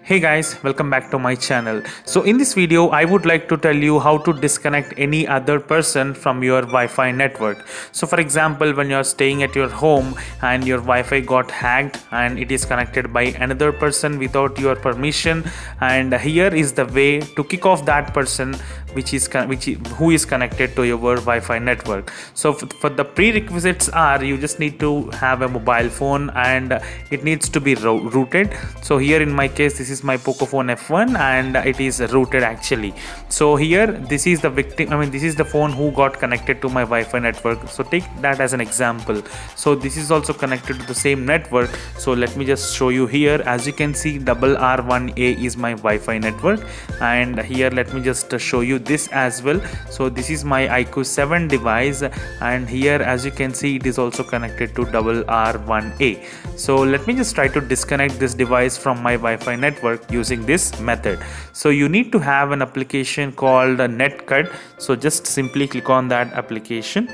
Hey guys, welcome back to my channel. So in this video, I would like to tell you how to disconnect any other person from your Wi-Fi network. So for example, when you're staying at your home and your Wi-Fi got hacked and it is connected by another person without your permission, and here is the way to kick off that person who is connected to your Wi-Fi network. So for the prerequisites are you just need to have a mobile phone and it needs to be rooted. So here in my case, this is my Pocophone F1 and it is rooted actually. So here this is the victim, this is the phone who got connected to my Wi-Fi network. So take that as an example. So this is also connected to the same network. So let me just show you here. As you can see, RR1A is my Wi-Fi network, and here let me just show you this as well. So this is my iQOO 7 device, and here as you can see it is also connected to RR1A. So let me just try to disconnect this device from my Wi-Fi network using this method. So you need to have an application called NetCut. So just simply click on that application.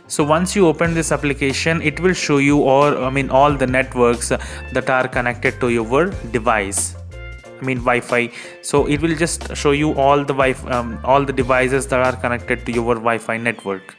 So once you open this application, it will show you all the networks that are connected to your device, Wi-Fi. So it will just show you all the devices that are connected to your Wi-Fi network.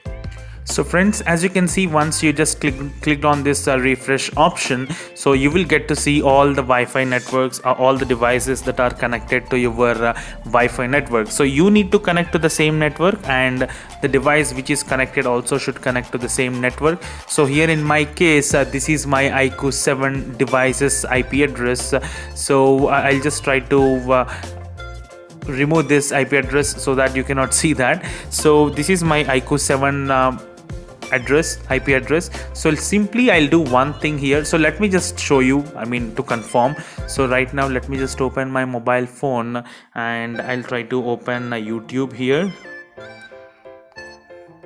So friends, as you can see, once you just clicked on this refresh option, so you will get to see all the Wi-Fi networks, all the devices that are connected to your Wi-Fi network. So you need to connect to the same network, and the device which is connected also should connect to the same network. So here in my case, this is my iQOO 7 device's IP address. So I'll just try to remove this IP address so that you cannot see that. So this is my iQOO 7 IP address. So simply I'll do one thing here. So let me just show you, to confirm. So right now let me just open my mobile phone and I'll try to open YouTube here.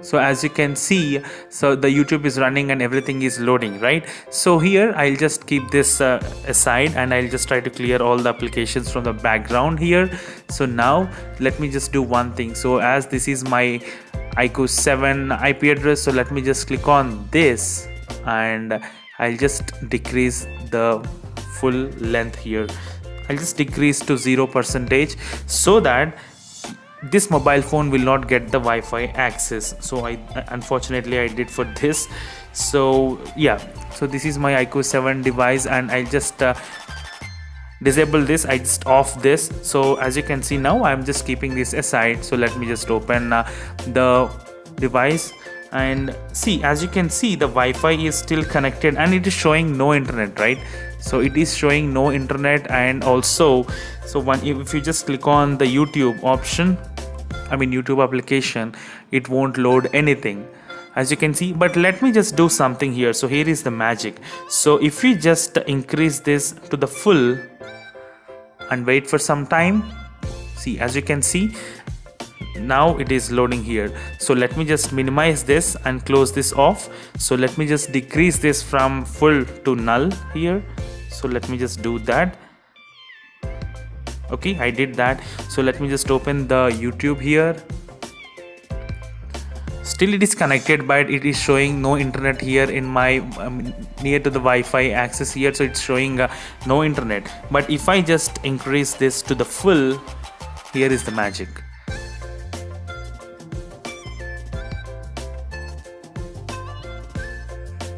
So as you can see, so the YouTube is running and everything is loading, right? So here I'll just keep this aside and I'll just try to clear all the applications from the background here. So now let me just do one thing. So as this is my iQOO 7 IP address, so let me just click on this and I'll just decrease the full length here. I'll just decrease to 0% so that this mobile phone will not get the Wi-Fi access. So unfortunately I did for this. So yeah, so this is my iQOO 7 device and I'll just disable this. I just off this. So as you can see now, I'm just keeping this aside. So let me just open the device and see. As you can see, the Wi-Fi is still connected and it is showing no internet, right? So it is showing no internet, and also if you just click on the YouTube option, YouTube application, it won't load anything, as you can see. But let me just do something here. So here is the magic. So if we just increase this to the full and wait for some time, see, as you can see now it is loading here. So let me just minimize this and close this off. So let me just decrease this from full to null here. So let me just do that. Okay, I did that. So let me just open the YouTube here. Still it is connected, but it is showing no internet here in my near to the Wi-Fi access here. So it's showing no internet. But if I just increase this to the full, here is the magic.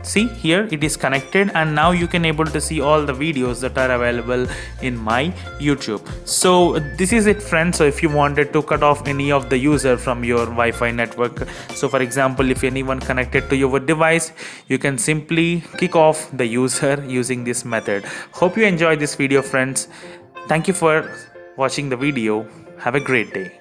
See, here it is connected, and now you can able to see all the videos that are available in my YouTube. So this is it, friends. So if you wanted to cut off any of the user from your Wi-Fi network, so for example, if anyone connected to your device, you can simply kick off the user using this method. Hope you enjoyed this video, friends. Thank you for watching the video. Have a great day.